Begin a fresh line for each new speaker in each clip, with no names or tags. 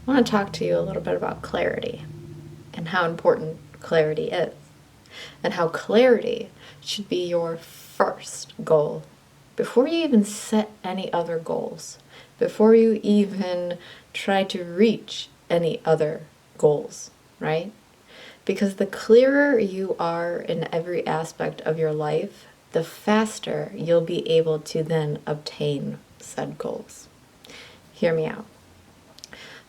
I want to talk to you a little bit about clarity and how important clarity is, and how clarity should be your first goal before you even set any other goals, before you even try to reach any other goals, right? Because the clearer you are in every aspect of your life, the faster you'll be able to then obtain said goals. Hear me out.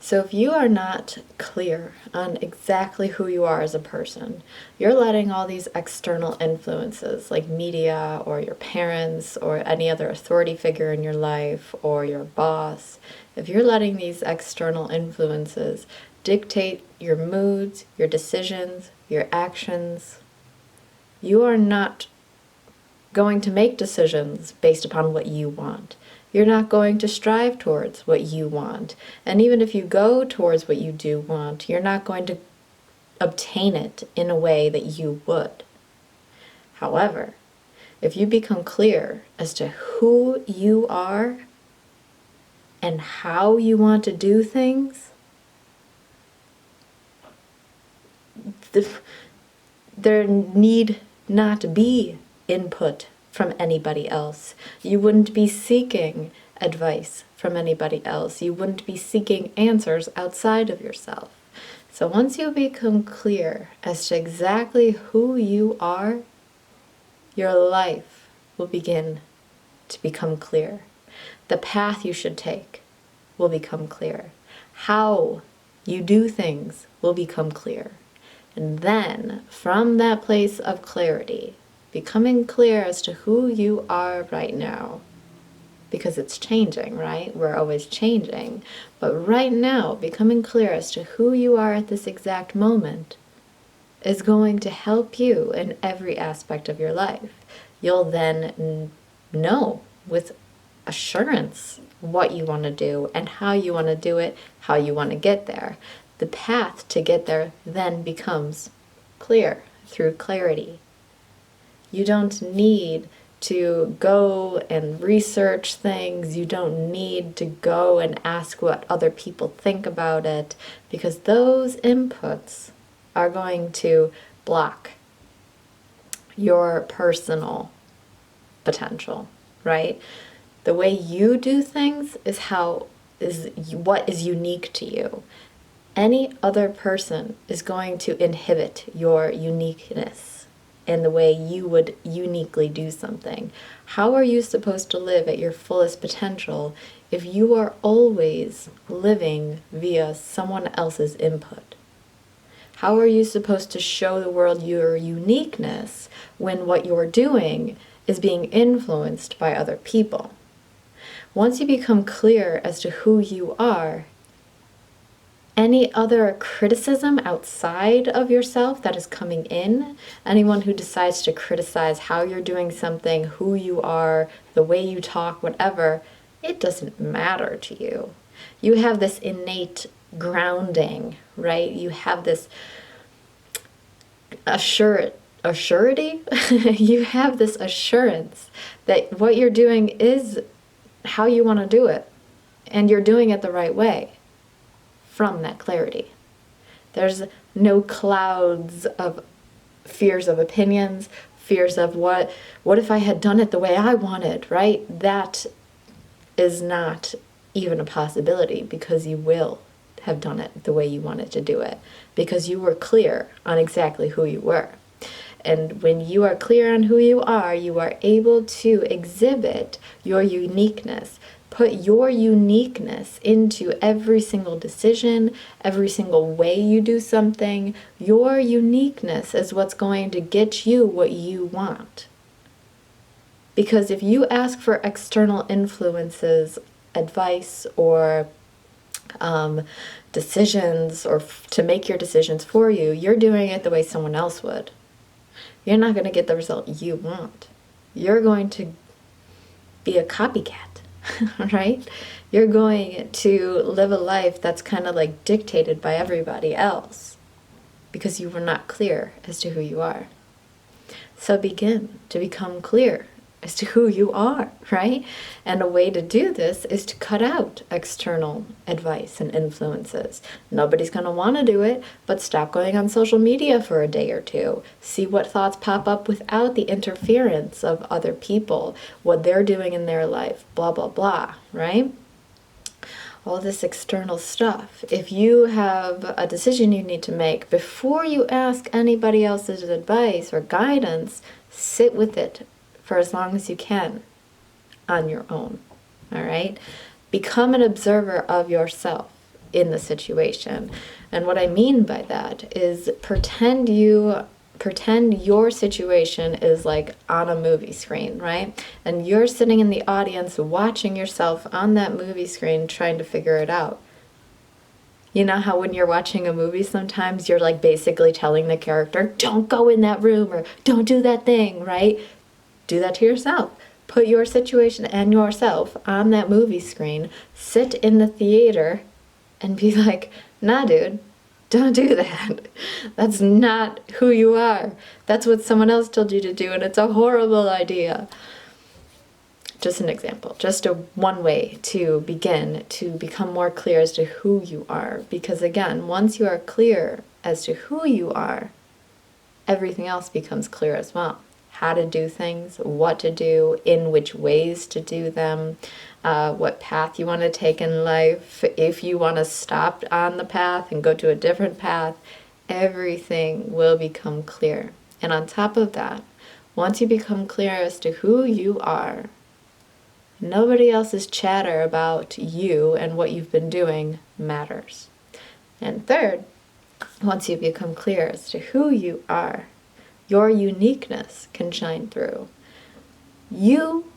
So if you are not clear on exactly who you are as a person, you're letting all these external influences like media or your parents or any other authority figure in your life or your boss, if you're letting these external influences dictate your moods, your decisions, your actions, you are not going to make decisions based upon what you want. You're not going to strive towards what you want. And even if you go towards what you do want, you're not going to obtain it in a way that you would. However, if you become clear as to who you are and how you want to do things, there need not be input from anybody else. You wouldn't be seeking advice from anybody else. You wouldn't be seeking answers outside of yourself. So once you become clear as to exactly who you are, your life will begin to become clear. The path you should take will become clear. How you do things will become clear. And then, from that place of clarity, becoming clear as to who you are right now, because it's changing, right? We're always changing. But right now, becoming clear as to who you are at this exact moment is going to help you in every aspect of your life. You'll then know with assurance what you want to do and how you want to do it, how you want to get there. The path to get there then becomes clear through clarity. You don't need to go and research things. You don't need to go and ask what other people think about it, because those inputs are going to block your personal potential, right? The way you do things is what is unique to you. Any other person is going to inhibit your uniqueness and the way you would uniquely do something. How are you supposed to live at your fullest potential if you are always living via someone else's input? How are you supposed to show the world your uniqueness when what you're doing is being influenced by other people? Once you become clear as to who you are, any other criticism outside of yourself that is coming in, anyone who decides to criticize how you're doing something, who you are, the way you talk, whatever, it doesn't matter to you. You have this innate grounding, right? You have this assurity. You have this assurance that what you're doing is how you want to do it, and you're doing it the right way. From that clarity, there's no clouds of fears of opinions, fears of what if I had done it the way I wanted, right? That is not even a possibility, because you will have done it the way you wanted to do it, because you were clear on exactly who you were. And when you are clear on who you are able to exhibit your uniqueness. Put your uniqueness into every single decision, every single way you do something. Your uniqueness is what's going to get you what you want. Because if you ask for external influences, advice, or decisions, or to make your decisions for you, you're doing it the way someone else would. You're not going to get the result you want. You're going to be a copycat. Right? You're going to live a life that's kind of like dictated by everybody else, because you were not clear as to who you are. So begin to become clear as to who you are, right? And a way to do this is to cut out external advice and influences. Nobody's going to want to do it, but stop going on social media for a day or two. See what thoughts pop up without the interference of other people, what they're doing in their life, blah, blah, blah, right? All this external stuff. If you have a decision you need to make, before you ask anybody else's advice or guidance, sit with it for as long as you can on your own. All right? Become an observer of yourself in the situation. And what I mean by that is pretend your situation is like on a movie screen, right? And you're sitting in the audience watching yourself on that movie screen trying to figure it out. You know how when you're watching a movie sometimes you're like basically telling the character, don't go in that room or don't do that thing, right? Do that to yourself. Put your situation and yourself on that movie screen, sit in the theater and be like, nah, dude, don't do that. That's not who you are. That's what someone else told you to do, and it's a horrible idea. Just an example, just one way to begin to become more clear as to who you are. Because again, once you are clear as to who you are, everything else becomes clear as well. How to do things, what to do, in which ways to do them, what path you want to take in life, if you want to stop on the path and go to a different path, everything will become clear. And on top of that, once you become clear as to who you are, nobody else's chatter about you and what you've been doing matters. And third, once you become clear as to who you are, your uniqueness can shine through. You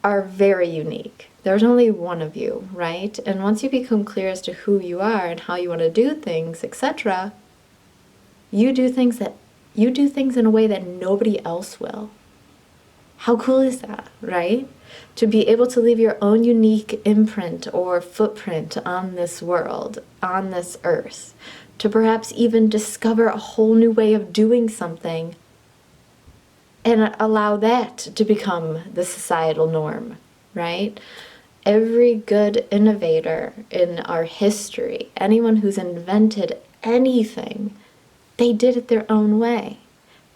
are very unique. There's only one of you, right? And once you become clear as to who you are and how you want to do things, etc., you do things in a way that nobody else will. How cool is that, right? To be able to leave your own unique imprint or footprint on this world, on this earth, to perhaps even discover a whole new way of doing something and allow that to become the societal norm, right? Every good innovator in our history, anyone who's invented anything, they did it their own way.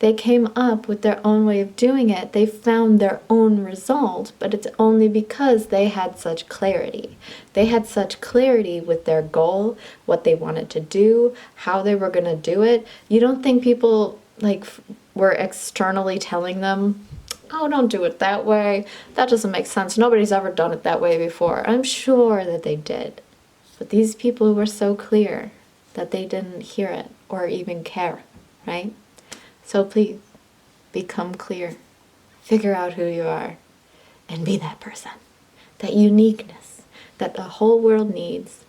They came up with their own way of doing it. They found their own result, but it's only because they had such clarity. They had such clarity with their goal, what they wanted to do, how they were going to do it. You don't think people were externally telling them, oh, don't do it that way. That doesn't make sense. Nobody's ever done it that way before. I'm sure that they did. But these people were so clear that they didn't hear it or even care, right? So please, become clear, figure out who you are, and be that person, that uniqueness that the whole world needs,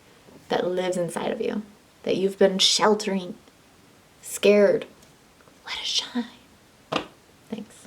that lives inside of you, that you've been sheltering, scared. Let it shine. Thanks.